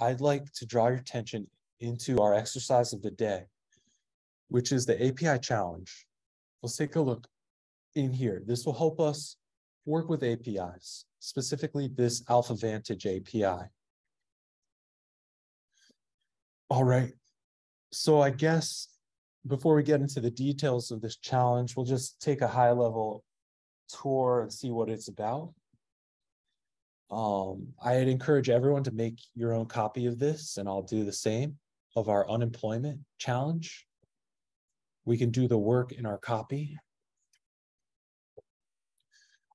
I'd like to draw your attention into our exercise of the day, which is the API challenge. Let's take a look in here. This will help us work with APIs, specifically this AlphaVantage API. All right, so I guess before we get into the details of this challenge, we'll just take a high-level tour and see what it's about. I'd encourage everyone to make your own copy of this, and I'll do the same, of our unemployment challenge. We can do the work in our copy.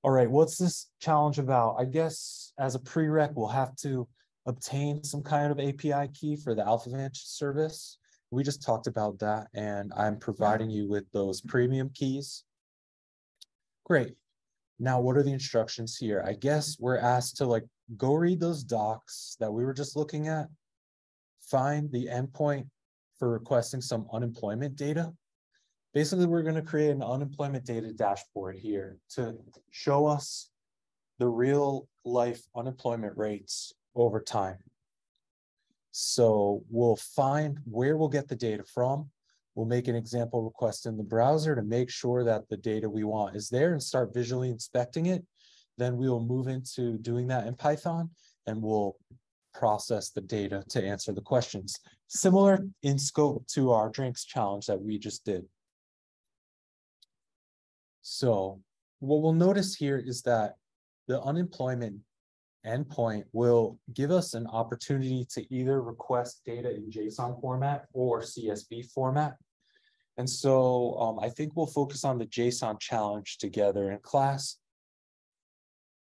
All right, what's this challenge about? I guess as a prereq, we'll have to obtain some kind of API key for the AlphaVantage service. We just talked about that, and I'm providing you with those premium keys. Great. Now, what are the instructions here? I guess we're asked to go read those docs that we were just looking at, find the endpoint for requesting some unemployment data. Basically, we're going to create an unemployment data dashboard here to show us the real life unemployment rates over time. So we'll find where we'll get the data from. We'll make an example request in the browser to make sure that the data we want is there and start visually inspecting it. Then we will move into doing that in Python, and we'll process the data to answer the questions. Similar in scope to our drinks challenge that we just did. So what we'll notice here is that the unemployment endpoint will give us an opportunity to either request data in JSON format or CSV format. And so I think we'll focus on the JSON challenge together in class.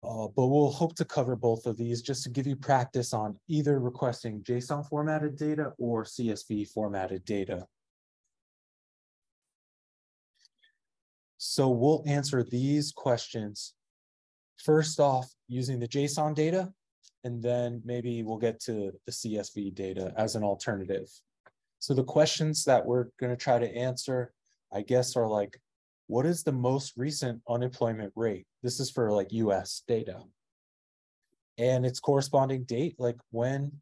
But we'll hope to cover both of these just to give you practice on either requesting JSON formatted data or CSV formatted data. So we'll answer these questions first off using the JSON data, and then maybe we'll get to the CSV data as an alternative. So the questions that we're going to try to answer, I guess, are what is the most recent unemployment rate? This is for US data. And its corresponding date, when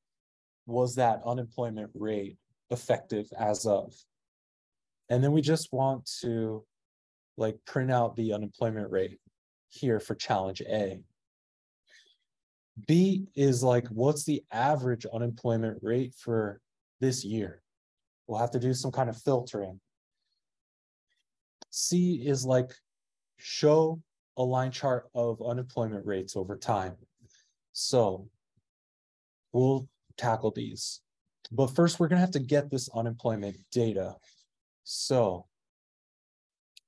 was that unemployment rate effective as of? And then we just want to print out the unemployment rate here for challenge A. B is what's the average unemployment rate for this year? We'll have to do some kind of filtering. C is show a line chart of unemployment rates over time. So we'll tackle these. But first, we're going to have to get this unemployment data. So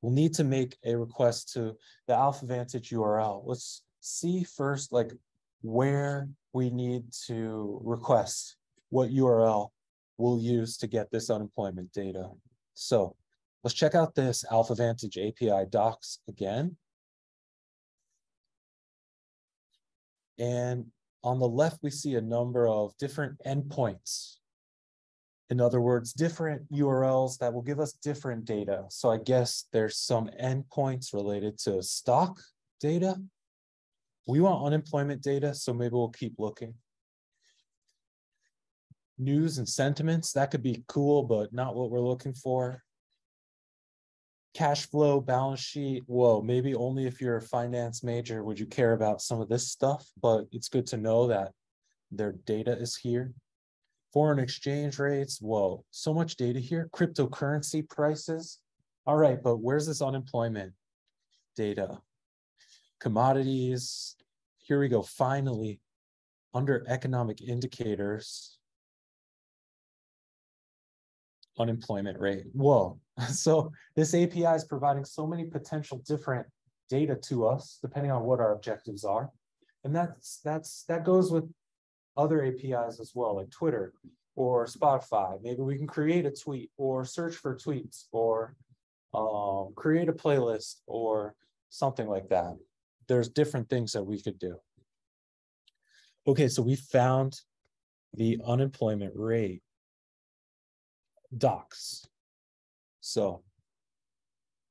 we'll need to make a request to the AlphaVantage URL. Let's see first, where we need to request, what URL we'll use to get this unemployment data. So let's check out this AlphaVantage API docs again. And on the left, we see a number of different endpoints. In other words, different URLs that will give us different data. So I guess there's some endpoints related to stock data. We want unemployment data, so maybe we'll keep looking. News and sentiments, that could be cool, but not what we're looking for. Cash flow, balance sheet, whoa, maybe only if you're a finance major would you care about some of this stuff, but it's good to know that their data is here. Foreign exchange rates, whoa, so much data here. Cryptocurrency prices. All right, but where's this unemployment data? Commodities. Here we go. Finally, under economic indicators, unemployment rate. Whoa. So this API is providing so many potential different data to us, depending on what our objectives are. And that goes with other APIs as well, like Twitter or Spotify. Maybe we can create a tweet or search for tweets or create a playlist or something like that. There's different things that we could do. Okay, so we found the unemployment rate docs. So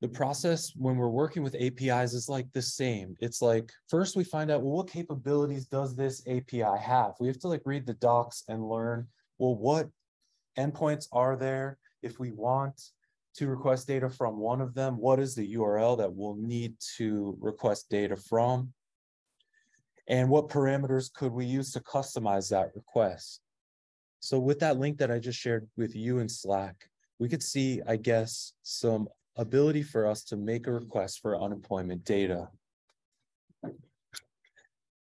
The process when we're working with APIs is like the same. It's like, first we find out, well, what capabilities does this API have? We have to like read the docs and learn, well, what endpoints are there? If we want to request data from one of them, what is the URL that we'll need to request data from? And what parameters could we use to customize that request? So with that link that I just shared with you in Slack, we could see, I guess, some ability for us to make a request for unemployment data.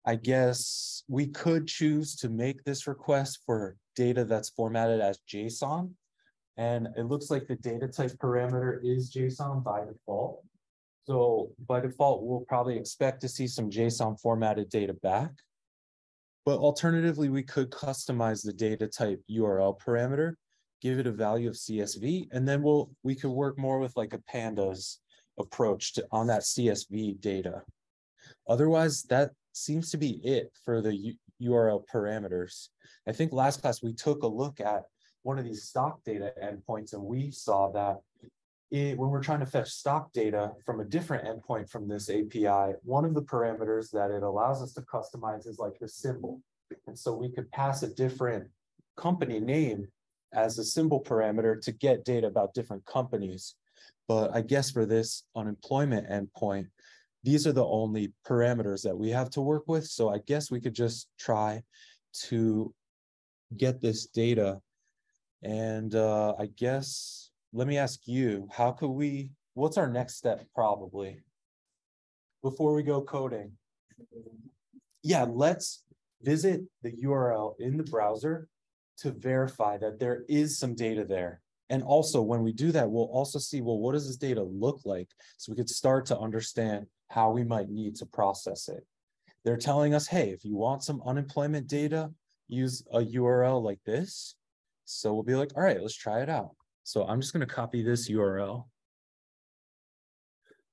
I guess we could choose to make this request for data that's formatted as JSON. And it looks like the data type parameter is JSON by default. So by default, we'll probably expect to see some JSON formatted data back. But alternatively, we could customize the data type URL parameter, give it a value of CSV, and then we could work more with like a pandas approach on that CSV data. Otherwise, that seems to be it for the URL parameters. I think last class we took a look at one of these stock data endpoints, and we saw that when we're trying to fetch stock data from a different endpoint from this API, one of the parameters that it allows us to customize is like the symbol. And so we could pass a different company name as a symbol parameter to get data about different companies. But I guess for this unemployment endpoint, these are the only parameters that we have to work with. So I guess we could just try to get this data. And I guess, let me ask you, what's our next step probably before we go coding? Yeah, let's visit the URL in the browser to verify that there is some data there. And also when we do that, we'll also see, well, what does this data look like? So we could start to understand how we might need to process it. They're telling us, hey, if you want some unemployment data, use a URL like this. So we'll be like, all right, let's try it out. So I'm just going to copy this URL,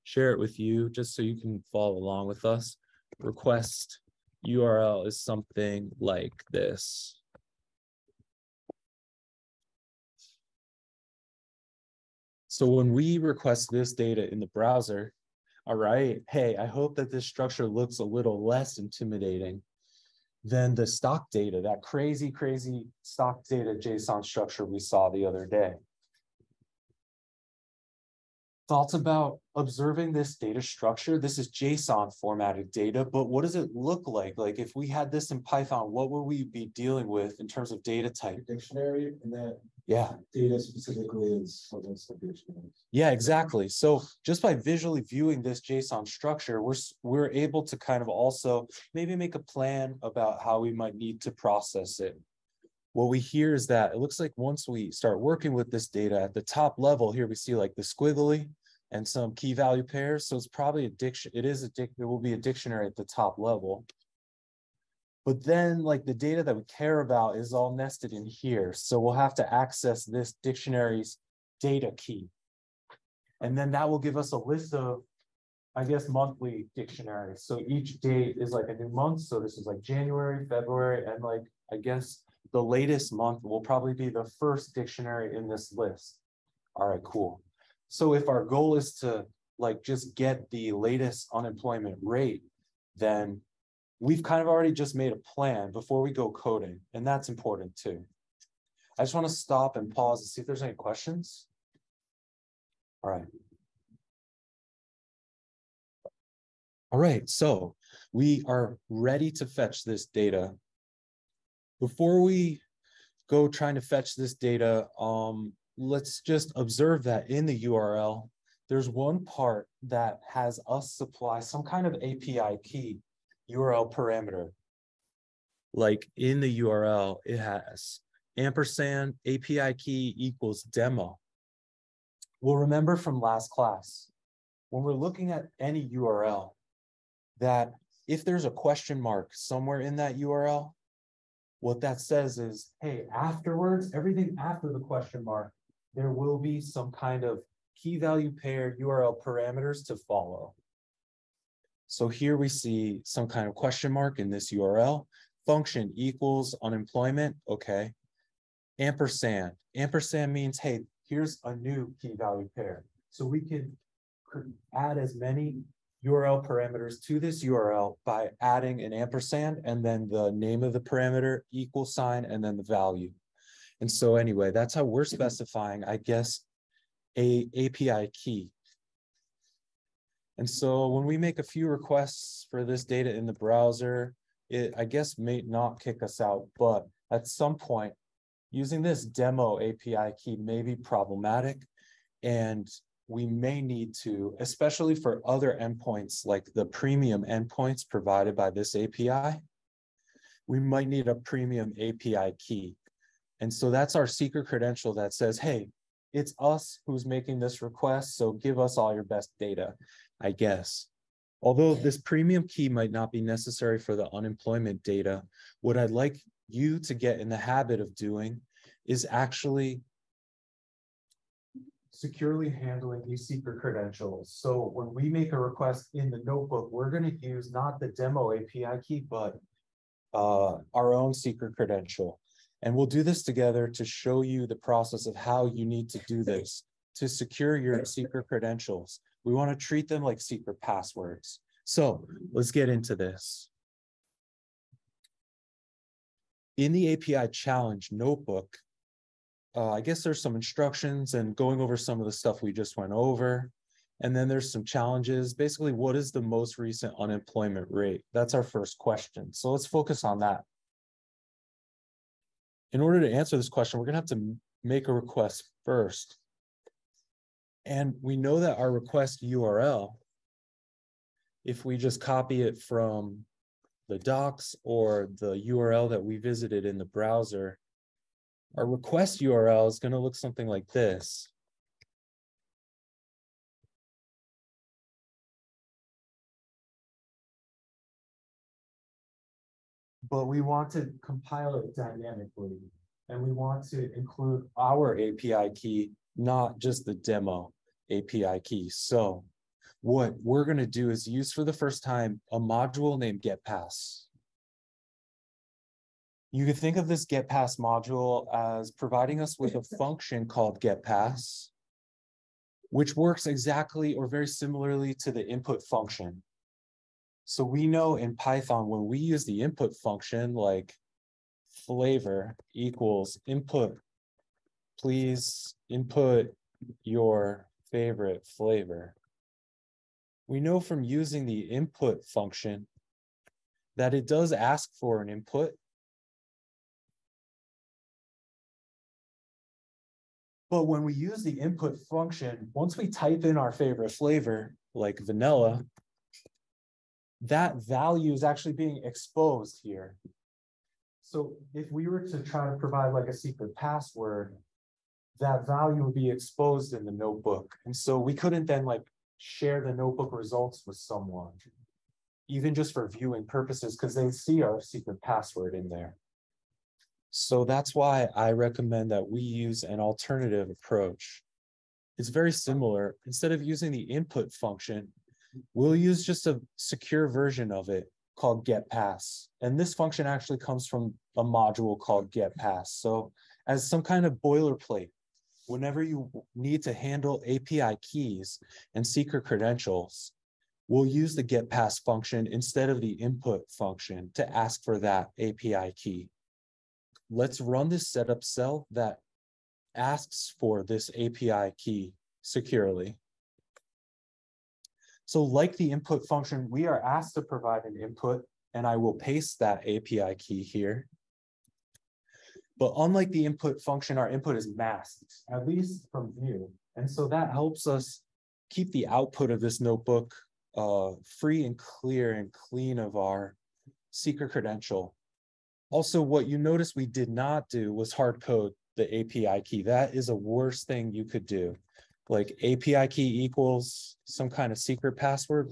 share it with you just so you can follow along with us. Request URL is something like this. So when we request this data in the browser, all right, hey, I hope that this structure looks a little less intimidating than the stock data, that crazy stock data JSON structure we saw the other day. Thoughts about observing this data structure? This is JSON formatted data, but what does it look like? Like if we had this in Python, what would we be dealing with in terms of data type? Dictionary, and that yeah, data specifically is dictionaries. Yeah, exactly. So just by visually viewing this JSON structure, we're able to kind of also maybe make a plan about how we might need to process it. What we hear is that it looks like once we start working with this data at the top level, here we see like the squiggly and some key value pairs. So it's probably it will be a dictionary at the top level. But then like the data that we care about is all nested in here. So we'll have to access this dictionary's data key. And then that will give us a list of, I guess, monthly dictionaries. So each date is like a new month. So this is like January, February, and like, I guess the latest month will probably be the first dictionary in this list. All right, cool. So if our goal is to like just get the latest unemployment rate, then we've kind of already just made a plan before we go coding, and that's important too. I just want to stop and pause and see if there's any questions. All right. All right, so we are ready to fetch this data. Before we go trying to fetch this data, let's just observe that in the URL, there's one part that has us supply some kind of API key URL parameter. Like in the URL, it has ampersand API key equals demo. We'll remember from last class, when we're looking at any URL, that if there's a question mark somewhere in that URL, what that says is, hey, afterwards, everything after the question mark, there will be some kind of key value pair URL parameters to follow. So here we see some kind of question mark in this URL. Function equals unemployment, okay. Ampersand. Ampersand means, hey, here's a new key value pair. So we can add as many URL parameters to this URL by adding an ampersand and then the name of the parameter, equal sign, and then the value. And so anyway, that's how we're specifying, I guess, a API key. And so when we make a few requests for this data in the browser, it, I guess, may not kick us out, but at some point, using this demo API key may be problematic, and we may need to, especially for other endpoints like the premium endpoints provided by this API, we might need a premium API key. And so that's our secret credential that says, hey, it's us who's making this request, so give us all your best data, I guess. Although this premium key might not be necessary for the unemployment data, what I'd like you to get in the habit of doing is actually securely handling these secret credentials. So when we make a request in the notebook, we're going to use not the demo API key, but our own secret credential. And we'll do this together to show you the process of how you need to do this to secure your secret credentials. We want to treat them like secret passwords. So let's get into this. In the API challenge notebook, I guess there's some instructions and going over some of the stuff we just went over. And then there's some challenges. Basically, what is the most recent unemployment rate? That's our first question. So let's focus on that. In order to answer this question, we're going to have to make a request first. And we know that our request URL, if we just copy it from the docs or the URL that we visited in the browser, our request URL is going to look something like this. But we want to compile it dynamically, and we want to include our API key, not just the demo API key. So what we're going to do is use for the first time a module named getpass. You can think of this getpass module as providing us with a function called getpass, which works exactly or very similarly to the input function. So we know in Python, when we use the input function, like flavor equals input, please input your favorite flavor. We know from using the input function that it does ask for an input. But when we use the input function, once we type in our favorite flavor, like vanilla, that value is actually being exposed here. So if we were to try to provide like a secret password, that value would be exposed in the notebook. And so we couldn't then like share the notebook results with someone, even just for viewing purposes, because they see our secret password in there. So that's why I recommend that we use an alternative approach. It's very similar. Instead of using the input function, we'll use just a secure version of it called getpass. And this function actually comes from a module called getpass. So as some kind of boilerplate, whenever you need to handle API keys and secret credentials, we'll use the getpass function instead of the input function to ask for that API key. Let's run this setup cell that asks for this API key securely. So like the input function, we are asked to provide an input, and I will paste that API key here. But unlike the input function, our input is masked, at least from view. And so that helps us keep the output of this notebook free and clear and clean of our secret credential. Also, what you notice we did not do was hard code the API key. That is a worst thing you could do. Like API key equals some kind of secret password.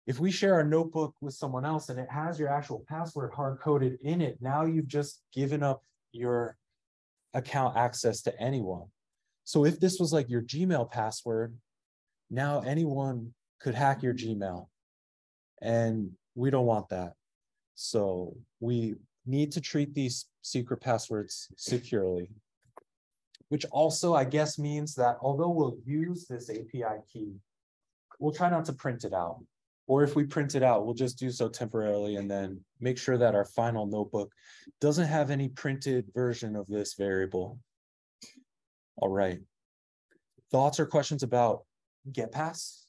If we share our notebook with someone else and it has your actual password hard coded in it, now you've just given up your account access to anyone. So if this was like your Gmail password, now anyone could hack your Gmail, and we don't want that. So we need to treat these secret passwords securely, which also, I guess, means that although we'll use this API key we'll try not to print it out. Or if we print it out, we'll just do so temporarily and then make sure that our final notebook doesn't have any printed version of this variable. All right. Thoughts or questions about getpass?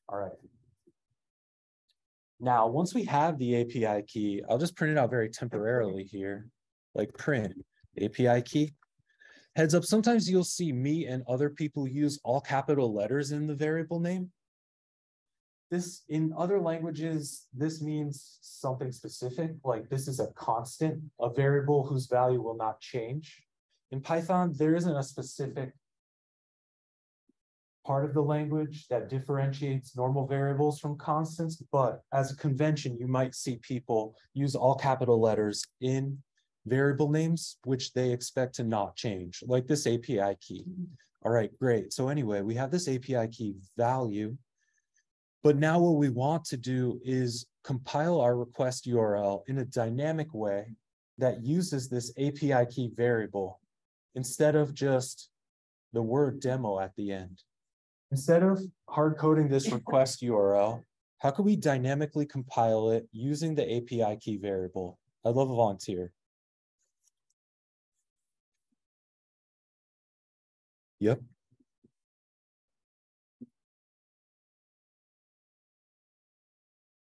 All right. Now, once we have the API key, I'll just print it out very temporarily here, like print API key. Heads up, sometimes you'll see me and other people use all capital letters in the variable name. This, in other languages, this means something specific, like this is a constant, a variable whose value will not change. In Python, there isn't a specific part of the language that differentiates normal variables from constants, but as a convention, you might see people use all capital letters in variable names, which they expect to not change, like this API key. All right, great. So anyway, we have this API key value, but now what we want to do is compile our request URL in a dynamic way that uses this API key variable instead of just the word demo at the end. Instead of hard coding this request URL, how can we dynamically compile it using the API key variable? I'd love a volunteer. Yep.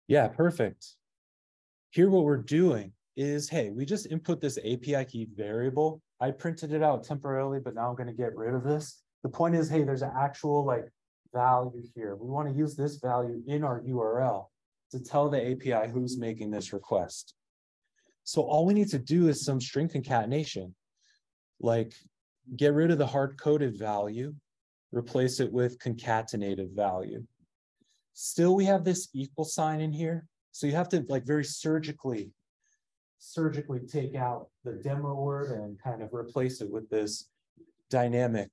Yeah, perfect. Here, what we're doing is, hey, we just input this API key variable. I printed it out temporarily, but now I'm going to get rid of this. The point is, hey, there's an actual like value here. We want to use this value in our URL to tell the API who's making this request. So all we need to do is some string concatenation, like get rid of the hard-coded value, replace it with concatenated value. Still, we have this equal sign in here. So you have to like very surgically take out the demo word and kind of replace it with this dynamic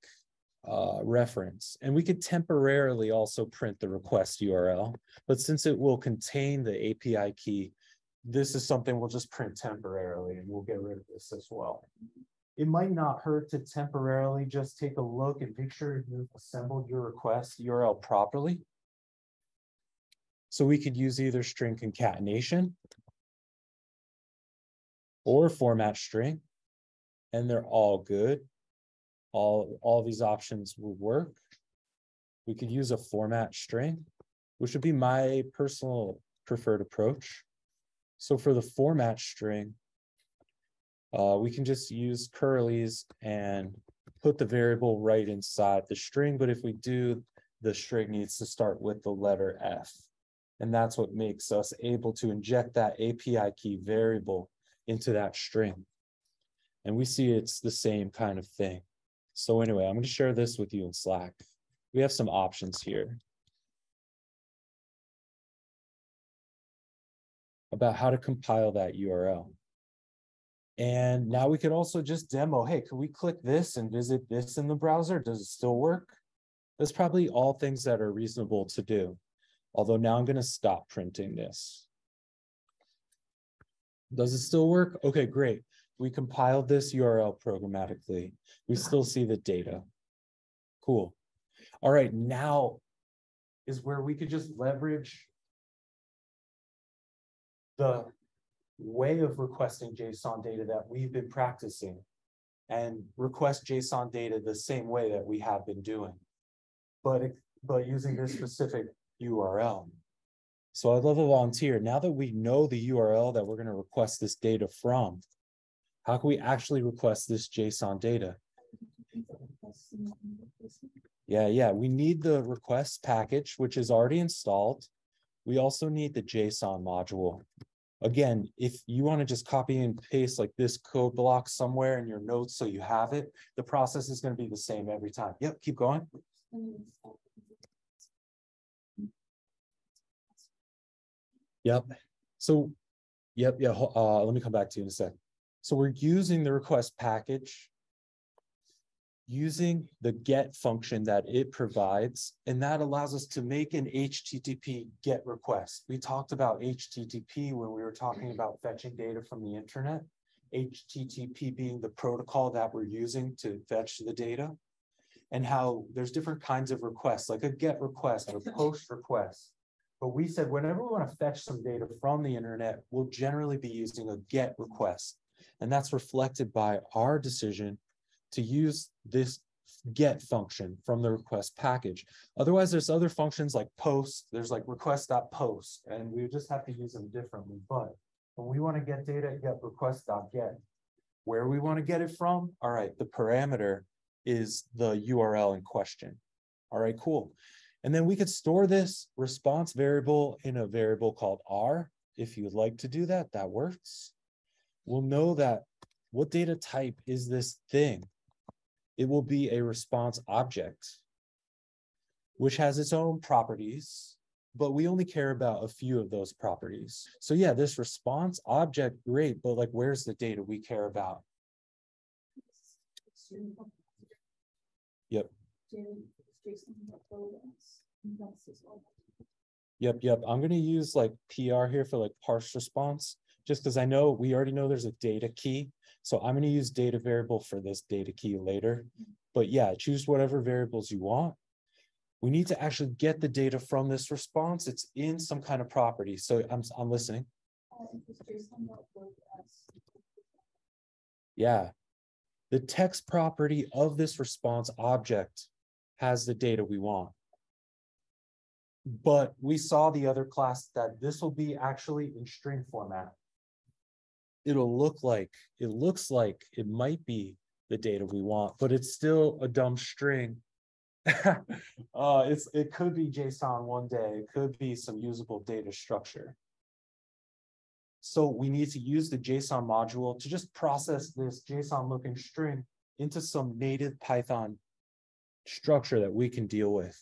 reference. And we could temporarily also print the request URL, but since it will contain the API key, this is something we'll just print temporarily and we'll get rid of this as well. It might not hurt to temporarily just take a look and make sure you've assembled your request URL properly. So we could use either string concatenation or format string, and they're all good. All these options will work. We could use a format string, which would be my personal preferred approach. So for the format string, we can just use curlies and put the variable right inside the string. But if we do, the string needs to start with the letter F. And that's what makes us able to inject that API key variable into that string. And we see it's the same kind of thing. So anyway, I'm going to share this with you in Slack. We have some options here about how to compile that URL. And now we could also just demo, hey, can we click this and visit this in the browser? Does it still work? That's probably all things that are reasonable to do. Although now I'm going to stop printing this. Does it still work? Okay, great. We compiled this URL programmatically. We still see the data. Cool. All right, now is where we could just leverage the way of requesting JSON data that we've been practicing and request JSON data the same way that we have been doing, but using this specific URL. So I'd love a volunteer. Now that we know the URL that we're going to request this data from, how can we actually request this JSON data? Yeah, we need the request package, which is already installed. We also need the JSON module. Again, if you want to just copy and paste like this code block somewhere in your notes so you have it, the process is going to be the same every time. Yep, keep going. Yep. So, let me come back to you in a sec. So we're using the request package, using the get function that it provides, and that allows us to make an HTTP GET request. We talked about HTTP when we were talking about fetching data from the internet, HTTP being the protocol that we're using to fetch the data. and how there's different kinds of requests, like a get request or post request. But we said whenever we want to fetch some data from the internet, we'll generally be using a get request. And that's reflected by our decision to use this get function from the request package. Otherwise, there's other functions like post, there's like request.post, and we just have to use them differently. But when we want to get data, get request.get. Where we want to get it from, all right, the parameter is the URL in question. All right, cool. And then we could store this response variable in a variable called R. If you would like to do that, that works. We'll know that what data type is this thing? It will be a response object, which has its own properties, but we only care about a few of those properties. So yeah, this response object, great, but like, where's the data we care about? Yep. Yep. I'm going to use like PR here for like parse response, just because I know we already know there's a data key. So I'm going to use data variable for this data key later. But yeah, choose whatever variables you want. We need to actually get the data from this response. It's in some kind of property. So I'm listening. Yeah. The text property of this response object has the data we want. But we saw the other class that this will be actually in string format. It looks like it might be the data we want, but it's still a dumb string. It could be JSON one day. It could be some usable data structure. So we need to use the JSON module to just process this JSON looking string into some native Python structure that we can deal with.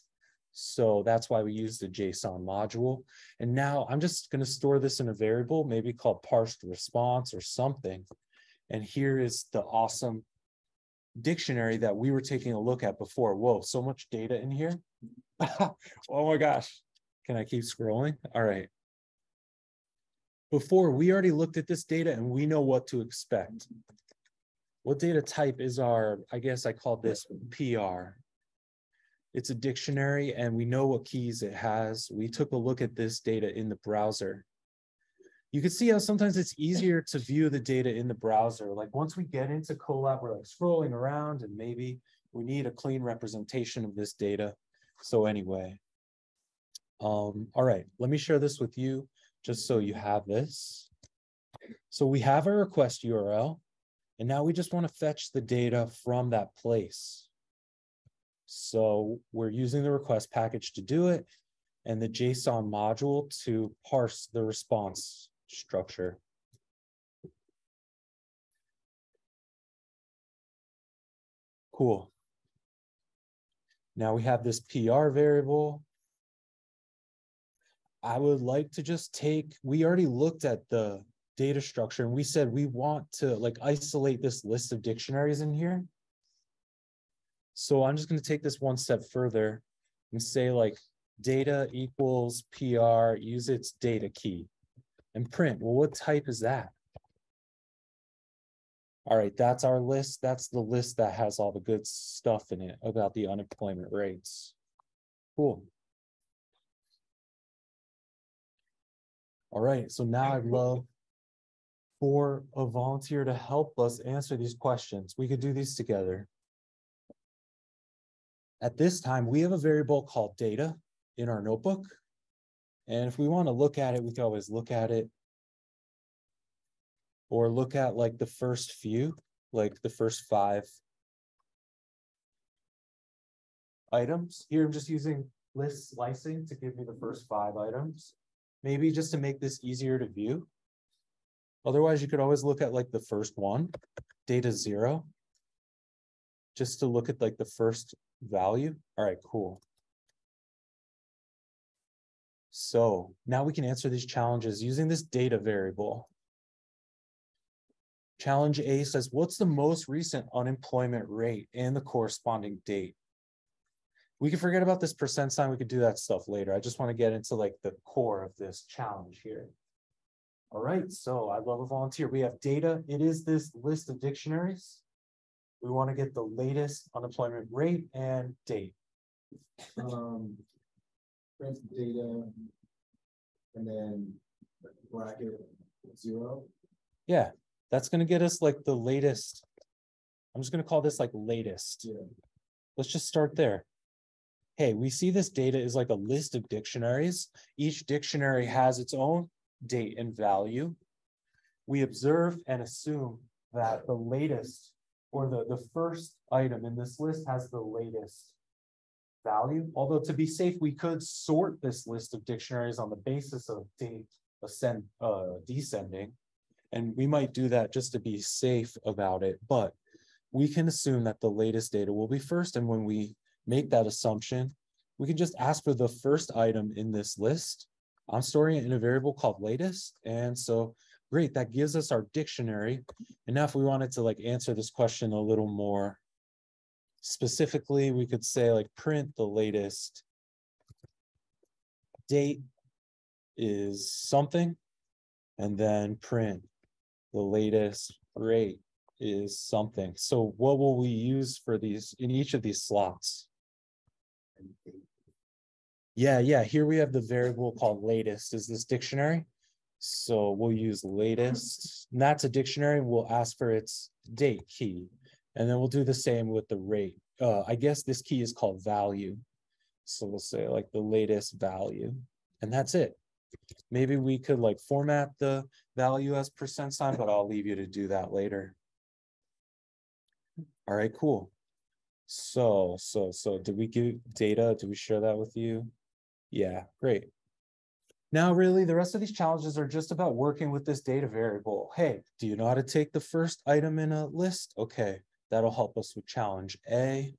So that's why we use the JSON module. And now I'm just going to store this in a variable, maybe called parsed response or something. And here is the awesome dictionary that we were taking a look at before. Whoa, so much data in here. Oh my gosh. Can I keep scrolling? All right. Before, we already looked at this data and we know what to expect. What data type is our, I guess I called this PR. It's a dictionary and we know what keys it has. We took a look at this data in the browser. You can see how sometimes it's easier to view the data in the browser. Like once we get into Colab, we're like scrolling around and maybe we need a clean representation of this data. So anyway, all right, let me share this with you just so you have this. So we have a request URL and now we just want to fetch the data from that place. So we're using the request package to do it and the JSON module to parse the response structure. Cool. Now we have this PR variable. I would like to just take, we already looked at the data structure and we said we want to like isolate this list of dictionaries in here. So I'm just going to take this one step further and say like data equals PR, use its data key and print. Well, what type is that? All right, that's our list. That's the list that has all the good stuff in it about the unemployment rates. Cool. All right, so now I'd love for a volunteer to help us answer these questions. We could do these together. At this time, we have a variable called data in our notebook. And if we want to look at it, we can always look at it. Or look at like the first few, like the first 5 items. Here I'm just using list slicing to give me the first 5 items. Maybe just to make this easier to view. Otherwise, you could always look at like the first one, data 0, just to look at like the first value. All right, cool. So now we can answer these challenges using this data variable. Challenge A says, what's the most recent unemployment rate and the corresponding date? We can forget about this percent sign. We could do that stuff later. I just want to get into like the core of this challenge here. All right, so I'd love a volunteer. We have data. It is this list of dictionaries. We want to get the latest unemployment rate and date. Print data, and then bracket 0. Yeah, that's going to get us like the latest. I'm just going to call this like latest. Yeah. Let's just start there. Hey, we see this data is like a list of dictionaries. Each dictionary has its own date and value. We observe and assume that the latest or the first item in this list has the latest value. Although to be safe, we could sort this list of dictionaries on the basis of date descending. And we might do that just to be safe about it. But we can assume that the latest data will be first. And when we make that assumption, we can just ask for the first item in this list. I'm storing it in a variable called latest. And so great, that gives us our dictionary. And now if we wanted to like answer this question a little more specifically, we could say like print the latest date is something, and then print the latest rate is something. So what will we use for these in each of these slots? Yeah, here we have the variable called latest is this dictionary. So we'll use latest, and that's a dictionary. We'll ask for its date key, and then we'll do the same with the rate. I guess this key is called value. So we'll say like the latest value, and that's it. Maybe we could like format the value as percent sign, but I'll leave you to do that later. All right, cool. So did we give data? Did we share that with you? Yeah, great. Now, really, the rest of these challenges are just about working with this data variable. Hey, do you know how to take the first item in a list? Okay, that'll help us with challenge A.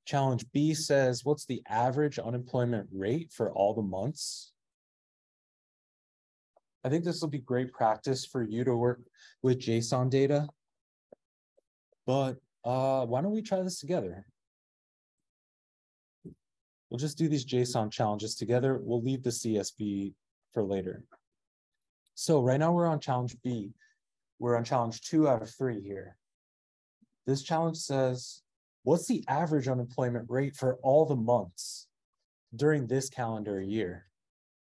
Challenge B says, what's the average unemployment rate for all the months? I think this will be great practice for you to work with JSON data. But why don't we try this together? We'll just do these JSON challenges together. We'll leave the CSV for later. So right now we're on challenge B. We're on challenge 2 out of 3 here. This challenge says, what's the average unemployment rate for all the months during this calendar year?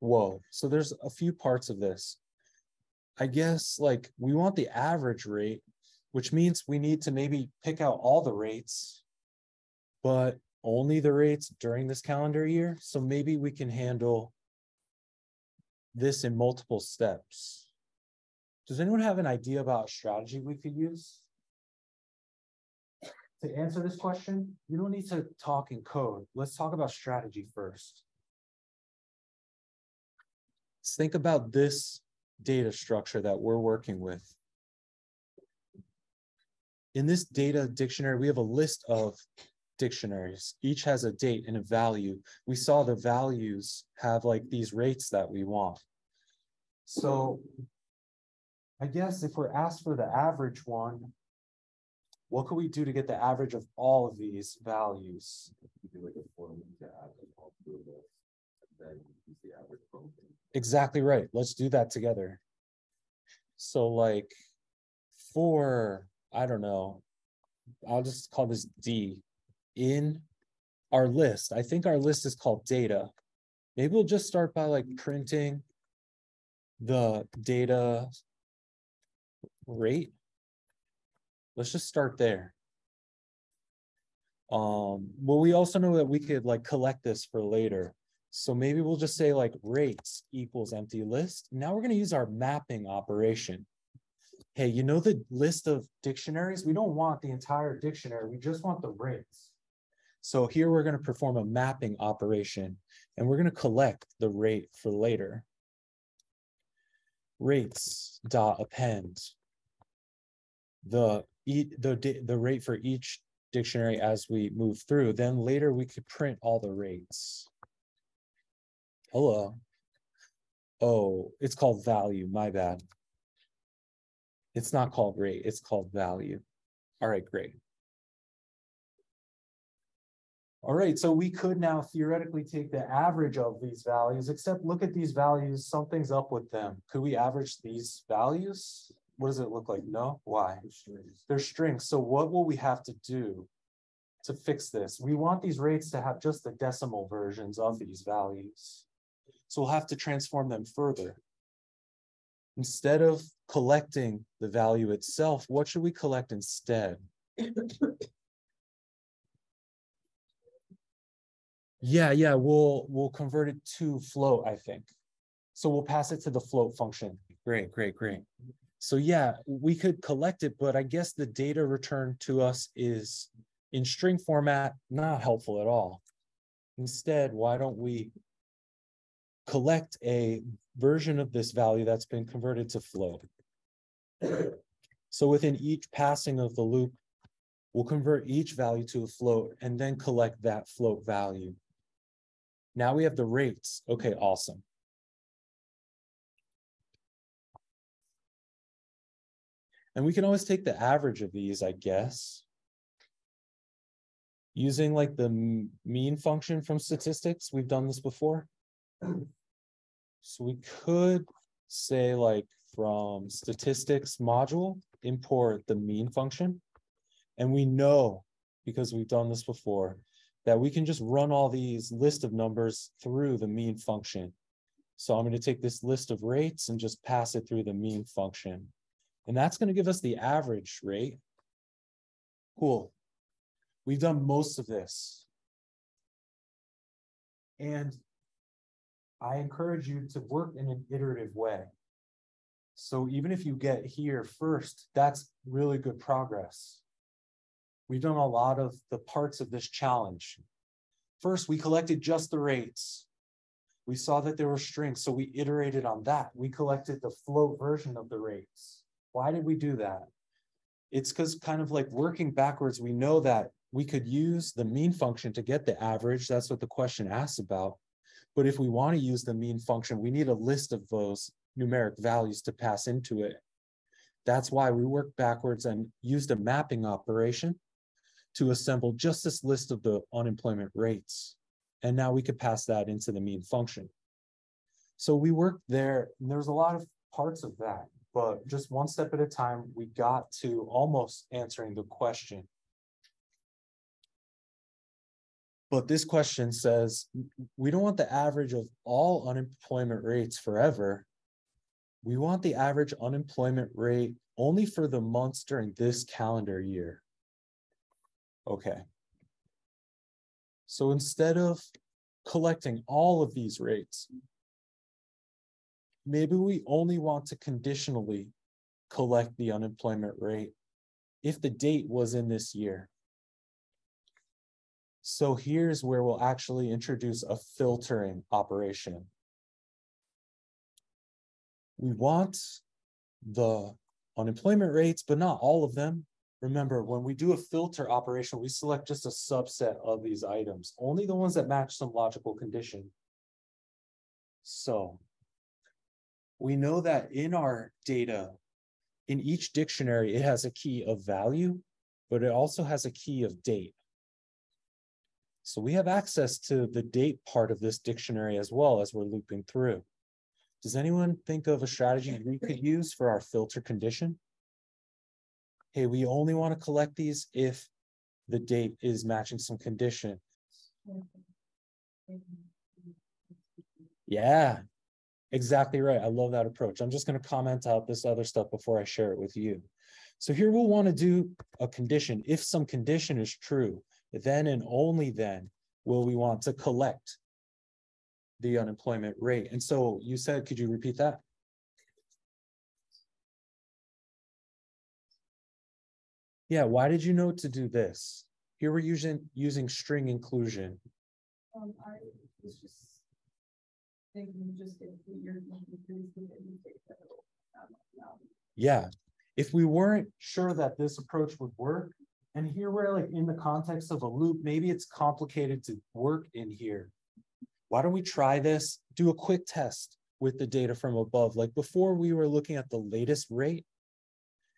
Whoa, so there's a few parts of this. I guess like we want the average rate, which means we need to maybe pick out all the rates, but only the rates during this calendar year. So maybe we can handle this in multiple steps. Does anyone have an idea about a strategy we could use? To answer this question, you don't need to talk in code. Let's talk about strategy first. Let's think about this data structure that we're working with. In this data dictionary, we have a list of dictionaries. Each has a date and a value. We saw the values have like these rates that we want. So I guess if we're asked for the average one, what could we do to get the average of all of these values? Exactly right. Let's do that together. So like for, I don't know, I'll just call this D. In our list, I think our list is called data. Maybe we'll just start by like printing the data rate. Let's just start there. Well, we also know that we could like collect this for later. So maybe we'll just say like rates equals empty list. Now we're going to use our mapping operation. Hey, you know the list of dictionaries? We don't want the entire dictionary. We just want the rates. So here we're going to perform a mapping operation, and we're going to collect the rate for later. Rates dot append the rate for each dictionary as we move through. Then later we could print all the rates. Hello. Oh, it's called value. My bad. It's not called rate. It's called value. All right, great. All right, so we could now theoretically take the average of these values, except look at these values, something's up with them. Could we average these values? what does it look like? No, why? They're strings. So what will we have to do to fix this? We want these rates to have just the decimal versions of these values. So we'll have to transform them further. Instead of collecting the value itself, what should we collect instead? Yeah, we'll convert it to float, I think. So we'll pass it to the float function. Great. So yeah, we could collect it, but I guess the data returned to us is in string format, not helpful at all. Instead, why don't we collect a version of this value that's been converted to float? So within each passing of the loop, we'll convert each value to a float and then collect that float value. Now we have the rates. Okay, awesome. And we can always take the average of these, I guess, using like the mean function from statistics. We've done this before. So we could say like from statistics module, import the mean function. And we know, because we've done this before, that we can just run all these list of numbers through the mean function. So I'm going to take this list of rates and just pass it through the mean function. And that's going to give us the average rate. Cool. We've done most of this. And I encourage you to work in an iterative way. So even if you get here first, that's really good progress. We've done a lot of the parts of this challenge. First, we collected just the rates. We saw that there were strings, so we iterated on that. We collected the float version of the rates. Why did we do that? It's because kind of like working backwards, we know that we could use the mean function to get the average. That's what the question asks about. But if we want to use the mean function, we need a list of those numeric values to pass into it. That's why we worked backwards and used a mapping operation to assemble just this list of the unemployment rates. And now we could pass that into the mean function. So we worked there, and there's a lot of parts of that, but just one step at a time, we got to almost answering the question. But this question says, we don't want the average of all unemployment rates forever. We want the average unemployment rate only for the months during this calendar year. Okay. So instead of collecting all of these rates, maybe we only want to conditionally collect the unemployment rate if the date was in this year. So here's where we'll actually introduce a filtering operation. We want the unemployment rates, but not all of them. Remember, when we do a filter operation, we select just a subset of these items, only the ones that match some logical condition. So we know that in our data, in each dictionary, it has a key of value, but it also has a key of date. So we have access to the date part of this dictionary as well as we're looping through. Does anyone think of a strategy we could use for our filter condition? Hey, we only want to collect these if the date is matching some condition. Yeah, exactly right. I love that approach. I'm just going to comment out this other stuff before I share it with you. So here we'll want to do a condition. If some condition is true, then and only then will we want to collect the unemployment rate. And so you said, could you repeat that? Yeah, why did you know to do this? Here we're using string inclusion. I was just thinking, just if you're yeah, if we weren't sure that this approach would work, and here we're like in the context of a loop, maybe it's complicated to work in here. Why don't we try this? Do a quick test with the data from above. Like before we were looking at the latest rate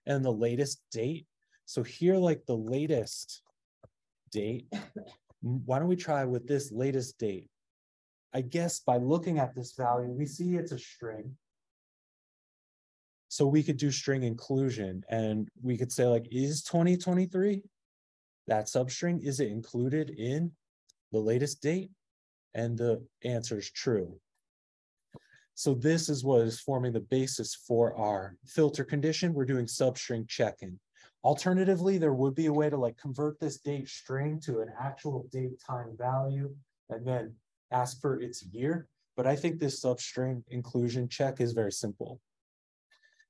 and the latest date. So here, like the latest date, why don't we try with this latest date? I guess by looking at this value, we see it's a string. So we could do string inclusion and we could say like, is 2023, that substring, is it included in the latest date? And the answer is true. So this is what is forming the basis for our filter condition. We're doing substring checking. Alternatively, there would be a way to like convert this date string to an actual date time value and then ask for its year. But I think this substring inclusion check is very simple.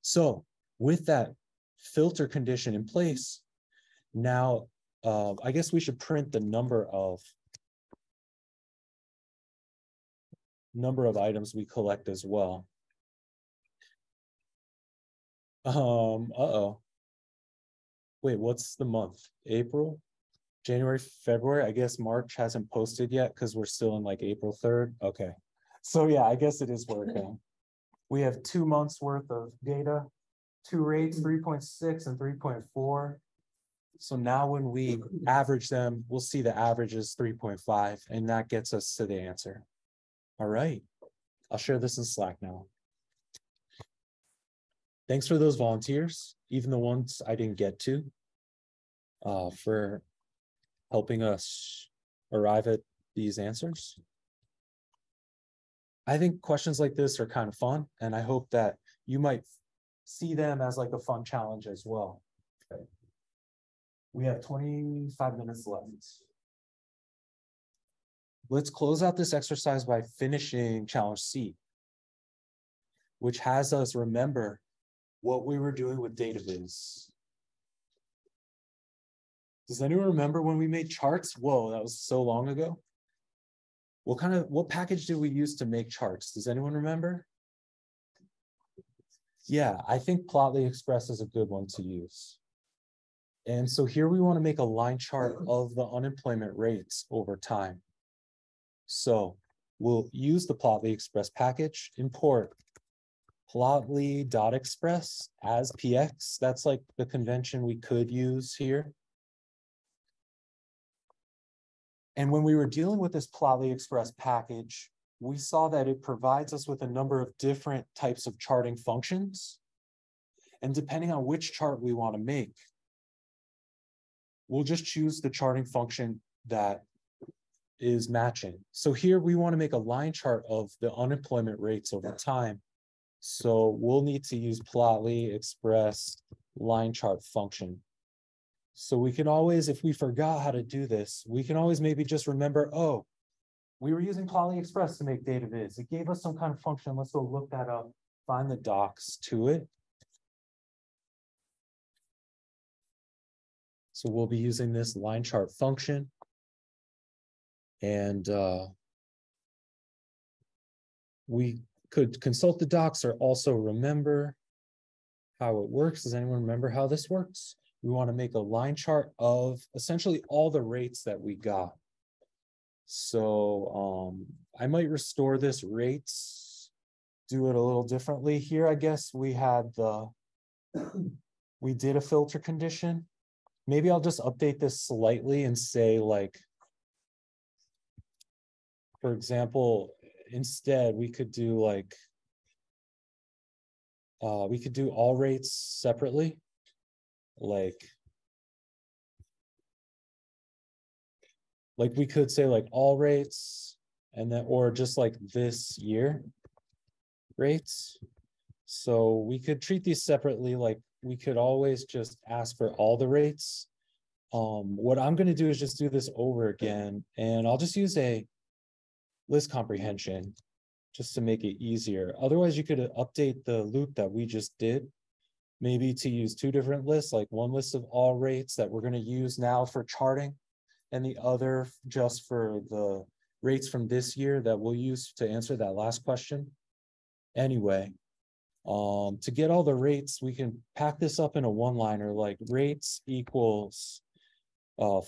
So with that filter condition in place, now I guess we should print the number of items we collect as well. Wait, what's the month? April, January, February? I guess March hasn't posted yet because we're still in like April 3rd. Okay. So yeah, I guess it is working. We have 2 months worth of data, 2 rates, 3.6 and 3.4. So now when we average them, we'll see the average is 3.5, and that gets us to the answer. All right. I'll share this in Slack now. Thanks for those volunteers, even the ones I didn't get to, for helping us arrive at these answers. I think questions like this are kind of fun, and I hope that you might see them as like a fun challenge as well. Okay. We have 25 minutes left. Let's close out this exercise by finishing challenge C, which has us remember what we were doing with data viz. Does anyone remember when we made charts? Whoa, that was so long ago. What package did we use to make charts? Does anyone remember? Yeah, I think Plotly Express is a good one to use. And so here we want to make a line chart of the unemployment rates over time. So we'll use the Plotly Express package, import plotly.express as px. That's like the convention we could use here. And when we were dealing with this Plotly Express package, we saw that it provides us with a number of different types of charting functions. And depending on which chart we want to make, we'll just choose the charting function that is matching. So here we want to make a line chart of the unemployment rates over time. So we'll need to use Plotly Express line chart function. So we can always, if we forgot how to do this, we can always maybe just remember, oh, we were using Plotly Express to make data viz. It gave us some kind of function. Let's go look that up, find the docs to it. So we'll be using this line chart function. And we could consult the docs or also remember how it works. Does anyone remember how this works? We want to make a line chart of essentially all the rates that we got. So I might restore this rates, do it a little differently here. I guess we had we did a filter condition. Maybe I'll just update this slightly and say like, for example, instead we could do like, we could do all rates separately. Like we could say like all rates and then, or just like this year rates. So we could treat these separately. Like we could always just ask for all the rates. What I'm going to do is just do this over again, and I'll just use a list comprehension just to make it easier. Otherwise, you could update the loop that we just did, maybe to use 2 different lists, like one list of all rates that we're going to use now for charting, and the other just for the rates from this year that we'll use to answer that last question. Anyway, to get all the rates, we can pack this up in a one-liner, like rates equals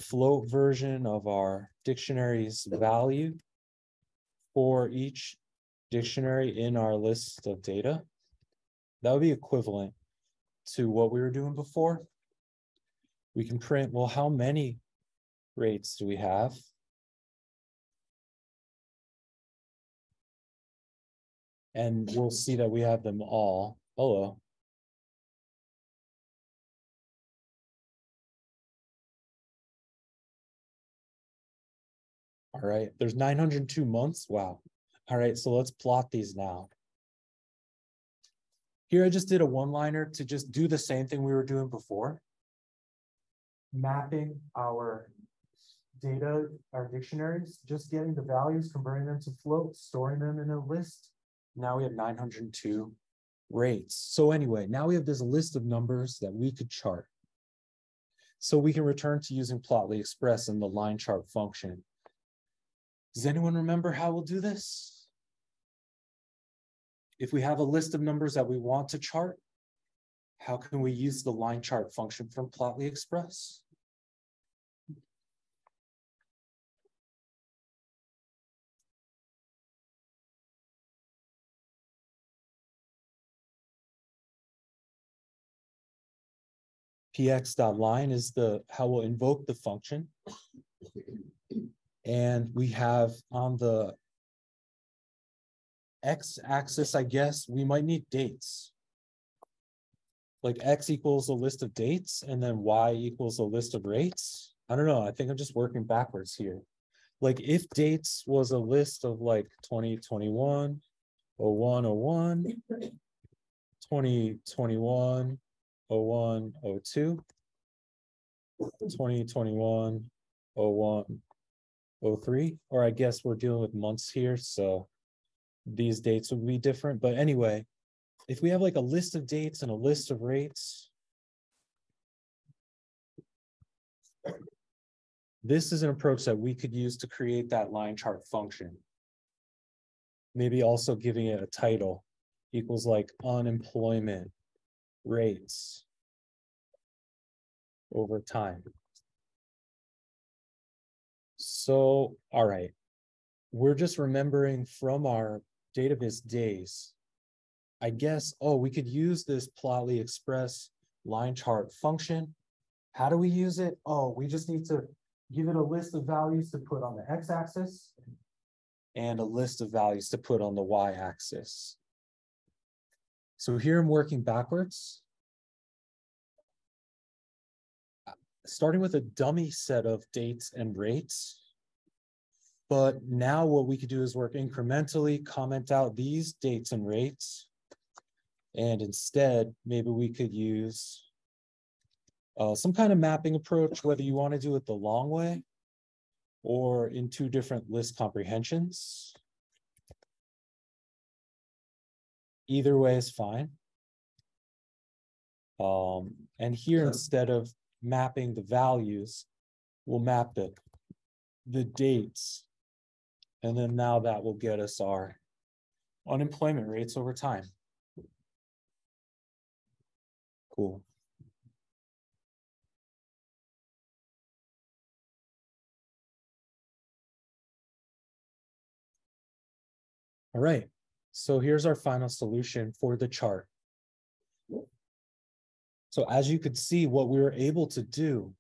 float version of our dictionary's value for each dictionary in our list of data. That would be equivalent to what we were doing before. We can print, well, how many rates do we have? And we'll see that we have them all. Hello. All right, there's 902 months. Wow. All right, so let's plot these now. Here I just did a one-liner to just do the same thing we were doing before. Mapping our data, our dictionaries, just getting the values, converting them to floats, storing them in a list. Now we have 902 rates. So anyway, now we have this list of numbers that we could chart. So we can return to using Plotly Express and the line chart function. Does anyone remember how we'll do this? If we have a list of numbers that we want to chart, how can we use the line chart function from Plotly Express? px.line is how we'll invoke the function. And we have on the x-axis, I guess, we might need dates. Like x equals a list of dates, and then y equals a list of rates. I don't know, I think I'm just working backwards here. Like if dates was a list of like 2021, 01, 01, 2021, 01, 02, 2021, 01, 03, or I guess we're dealing with months here, so these dates would be different. But anyway, if we have like a list of dates and a list of rates, this is an approach that we could use to create that line chart function. Maybe also giving it a title equals like unemployment rates over time. So, all right, we're just remembering from our database days, I guess, oh, we could use this Plotly Express line chart function. How do we use it? Oh, we just need to give it a list of values to put on the x-axis and a list of values to put on the y-axis. So here I'm working backwards, starting with a dummy set of dates and rates. But now what we could do is work incrementally, comment out these dates and rates. And instead, maybe we could use some kind of mapping approach, whether you want to do it the long way or in two different list comprehensions. Either way is fine. And here, instead of mapping the values, we'll map the dates. And then now that will get us our unemployment rates over time. Cool. All right, so here's our final solution for the chart. So as you could see, what we were able to do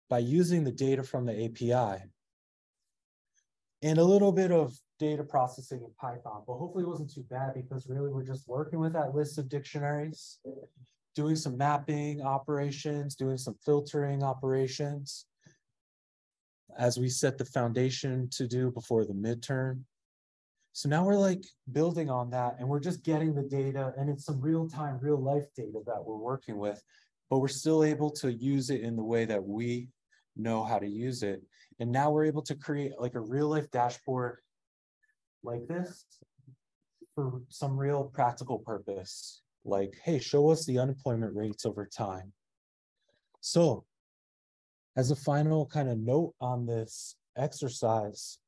by using the data from the API and a little bit of data processing in Python, but hopefully it wasn't too bad because really we're just working with that list of dictionaries, doing some mapping operations, doing some filtering operations as we set the foundation to do before the midterm. So now we're like building on that and we're just getting the data, and it's some real-time, real-life data that we're working with, but we're still able to use it in the way that we know how to use it. And now we're able to create like a real-life dashboard like this for some real practical purpose. Like, hey, show us the unemployment rates over time. So as a final kind of note on this exercise,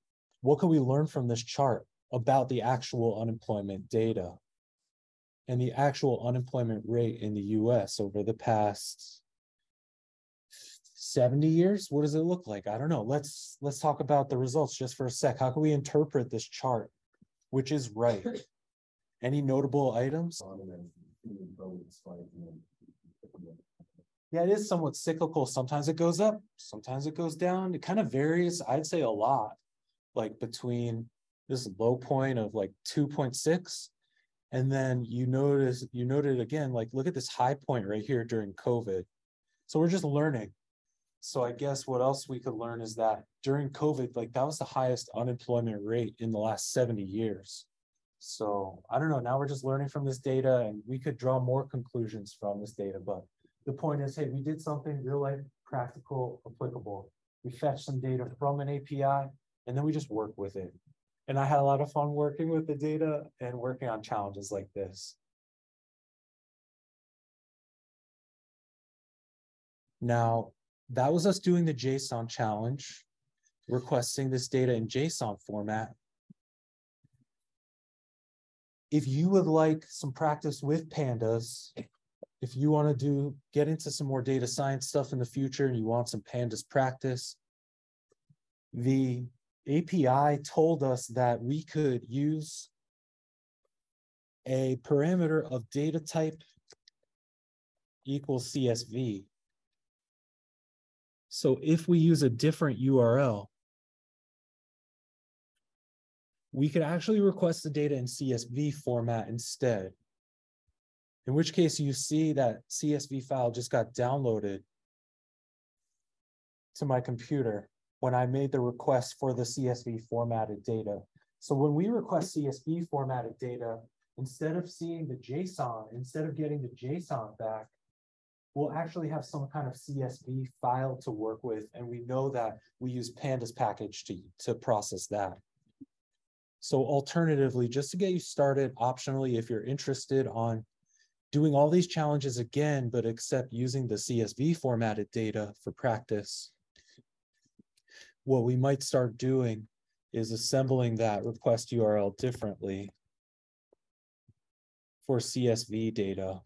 what can we learn from this chart about the actual unemployment data and the actual unemployment rate in the US over the past 70 years? What does it look like? I don't know. Let's talk about the results just for a sec. How can we interpret this chart, which is right? Any notable items? Yeah, it is somewhat cyclical. Sometimes it goes up, sometimes it goes down. It kind of varies, I'd say a lot, like between this low point of like 2.6. And then you noted again, like, look at this high point right here during COVID. So we're just learning. So I guess what else we could learn is that during COVID, like that was the highest unemployment rate in the last 70 years. So I don't know, now we're just learning from this data and we could draw more conclusions from this data, but the point is, hey, we did something real life, practical, applicable. We fetched some data from an API and then we just work with it. And I had a lot of fun working with the data and working on challenges like this. Now, that was us doing the JSON challenge, requesting this data in JSON format. If you would like some practice with pandas, if you want to get into some more data science stuff in the future and you want some pandas practice, the API told us that we could use a parameter of data type equals CSV. So if we use a different URL, we could actually request the data in CSV format instead. In which case you see that CSV file just got downloaded to my computer when I made the request for the CSV formatted data. So when we request CSV formatted data, instead of seeing the JSON, instead of getting the JSON back, we'll actually have some kind of CSV file to work with. And we know that we use pandas package to process that. So alternatively, just to get you started, optionally, if you're interested on doing all these challenges again, but except using the CSV formatted data for practice, what we might start doing is assembling that request URL differently for CSV data.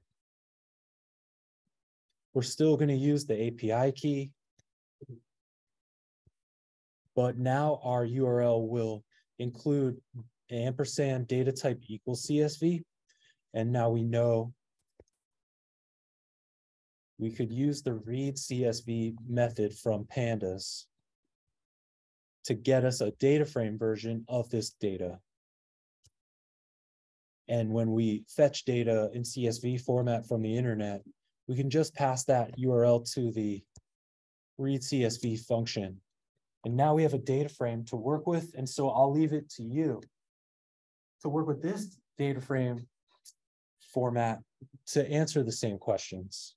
We're still going to use the API key, but now our URL will include ampersand data type equals CSV. And now we know we could use the read CSV method from pandas to get us a data frame version of this data. And when we fetch data in CSV format from the internet, we can just pass that URL to the read CSV function. And now we have a data frame to work with. And so I'll leave it to you to work with this data frame format to answer the same questions.